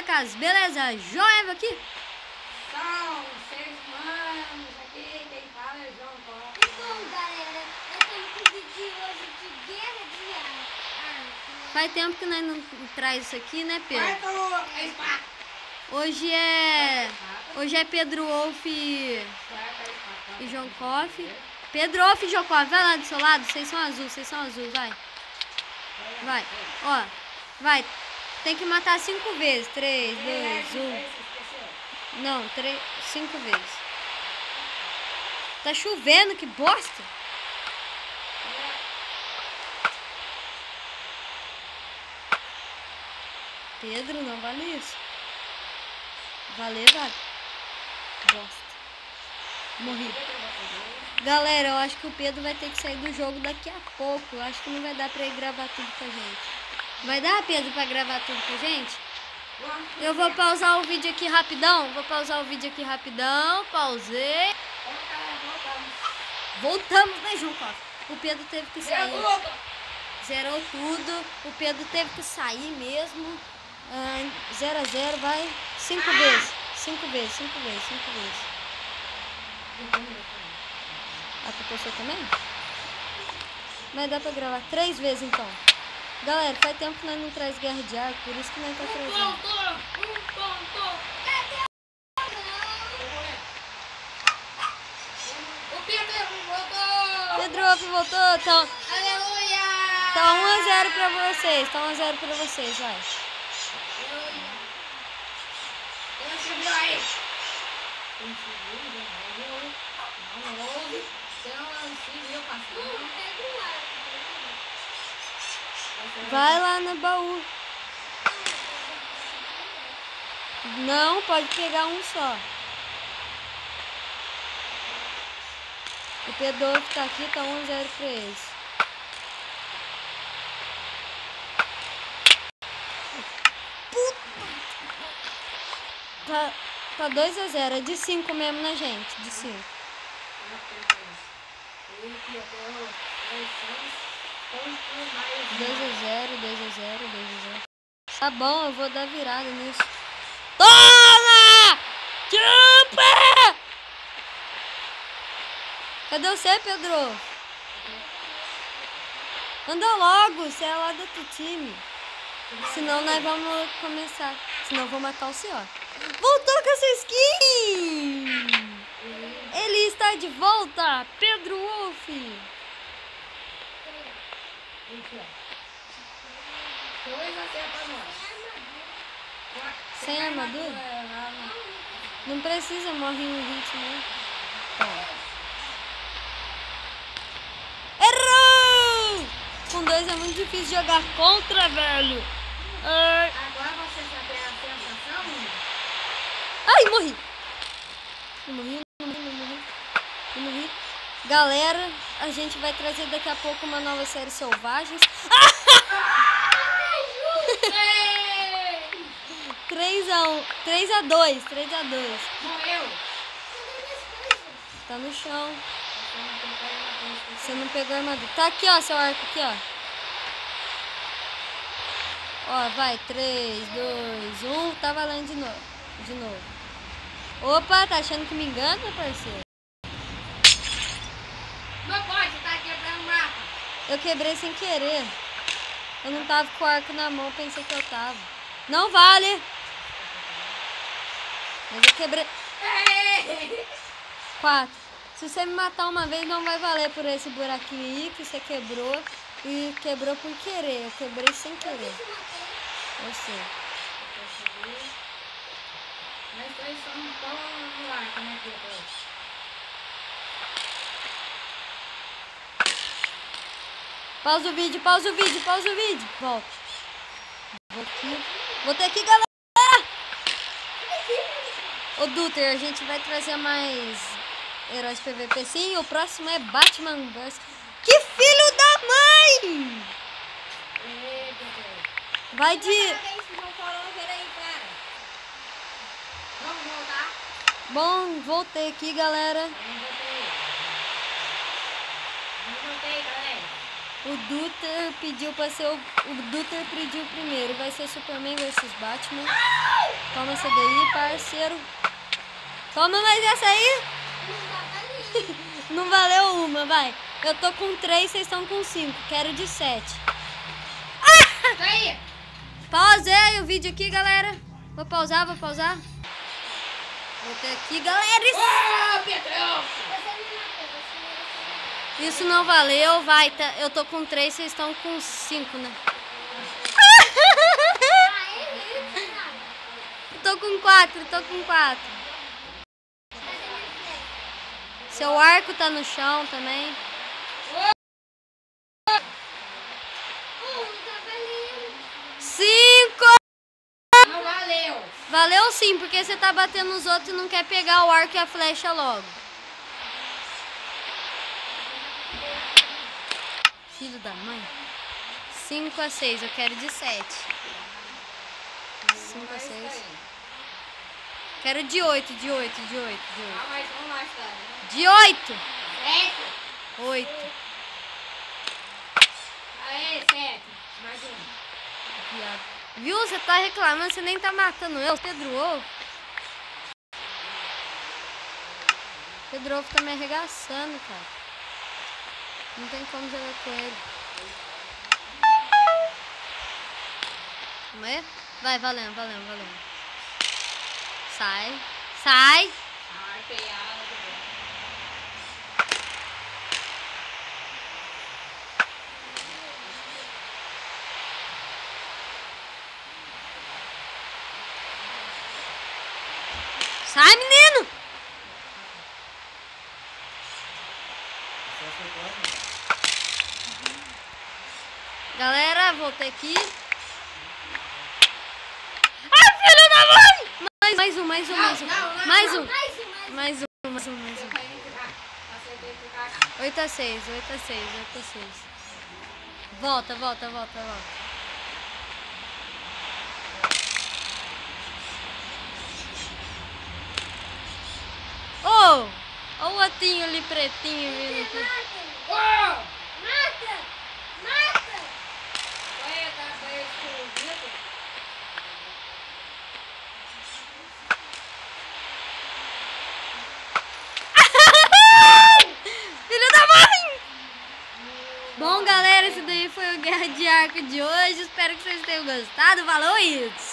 casa, beleza? Joia aqui? São seres humanos, aqui quem fala é João Paulo. Então, galera, eu tenho que pedir hoje de guerra de arco. Faz tempo que nós não traz isso aqui, né, Pedro? Quarto, a espada. Hoje é Pedro Wolf e João Koff. Pedro Wolf e João Koff, vai lá do seu lado, vocês são azul, vai. Vai, ó, vai. Tem que matar 5 vezes. 3, 2, 1. Não, 5 vezes. Tá chovendo, que bosta. Pedro, não vale isso. Vale. Bosta. Morri. Galera, eu acho que o Pedro vai ter que sair do jogo daqui a pouco. Eu acho que não vai dar pra ele gravar tudo com a gente. Vai dar, Pedro, pra gravar tudo com a gente? Eu vou pausar o vídeo aqui rapidão. Pausei. Voltamos, né, João Paulo? O Pedro teve que sair. Zerou tudo. O Pedro teve que sair mesmo. 0 a 0, vai. 5 vezes. 5 vezes. Ah, tu postou também? Mas dá pra gravar 3 vezes então. Galera, faz tempo que nós não traz guerra de arco, por isso que nós tá trazendo. O Pedro voltou! Pedro Wolf voltou, tá Aleluia! 1 a 0 pra vocês, vai. Deus subiu aí! Quem subiu, não houve. Então, se viu passando. Vai lá no baú. Não, pode pegar um só. O Pedro Wolf tá aqui, tá 1 a 0 pra eles. Tá 2 a 0, é de 5 mesmo, né, gente? De 5. 2 a 0. Tá bom, eu vou dar virada nisso. Toma! Chupa! Cadê você, Pedro? Anda logo, você é lá do outro time. Senão nós vamos começar. Senão eu vou matar o senhor. Voltou com essa skin! Ele está de volta! Pedro Wolf! Sem armadura? Não precisa, morre em ritmo, né? Errou! Com 2 é muito difícil jogar contra, velho. Agora você sabe a sensação? Ai, morri. Eu morri. Galera, a gente vai trazer daqui a pouco uma nova série Selvagens. 3 a 2. Morreu! Tá no chão. Você não pegou a armadura. Tá aqui, ó, seu arco aqui, ó. Ó, vai. 3, 2, 1. Tá valendo de novo. Opa, tá achando que me engana, parceiro? Não pode, tá quebrando o mapa. Eu quebrei sem querer. Eu não tava com o arco na mão, pensei que eu tava. Não vale! Mas eu quebrei. 4. Se você me matar uma vez, não vai valer por esse buraquinho aí que você quebrou. E quebrou por querer. Eu quebrei sem querer. Eu sei. Nós dois somos bons no arco, né, Pedro? Pausa o vídeo. Volta. Vou ter aqui, galera. Ô, Duter, a gente vai trazer mais heróis PVP sim. O próximo é Batman vs. Que filho da mãe! Vai de... Vamos voltar? Bom, voltei aqui, galera. Não voltei, galera. O Dutter pediu pra ser o Dutter pediu primeiro. Vai ser Superman vs Batman. Toma essa daí, parceiro. Toma mais essa aí. Não valeu uma, vai. Eu tô com 3, vocês estão com 5. Quero de 7. Isso aí. Pausei o vídeo aqui, galera. Vou pausar. Voltei aqui, galera. Ô, Pedrão! Isso não valeu, vai. Eu tô com 3, vocês estão com 5, né? Tô com 4. Seu arco tá no chão também. 5! Não valeu. Valeu sim, porque você tá batendo nos outros e não quer pegar o arco e a flecha logo. Filho da mãe. 5 a 6, eu quero de 7. 5 a 6. Quero de 8. Ah, mas vamos lá, cara. De 8. 7. 8. Aê, 7. Mais um. Viado. Viu? Você tá reclamando, você nem tá matando eu. Pedro Ovo. Pedro Ovo tá me arregaçando, cara. Não tem como jogar com ele. Vamos ver? Vai, valendo. Sai. Ai, peiado. Sai, menino! Galera, voltei aqui. Ai, filho da mãe! Mais um. Não. 8 a 6. Volta. Ô! Ó o otinho ali pretinho vindo aqui. Ô! Mata! Ué, tá escondido. Filho da mãe! Bom, galera, esse daí foi o Guerra de Arco de hoje. Espero que vocês tenham gostado. Valeu, isso!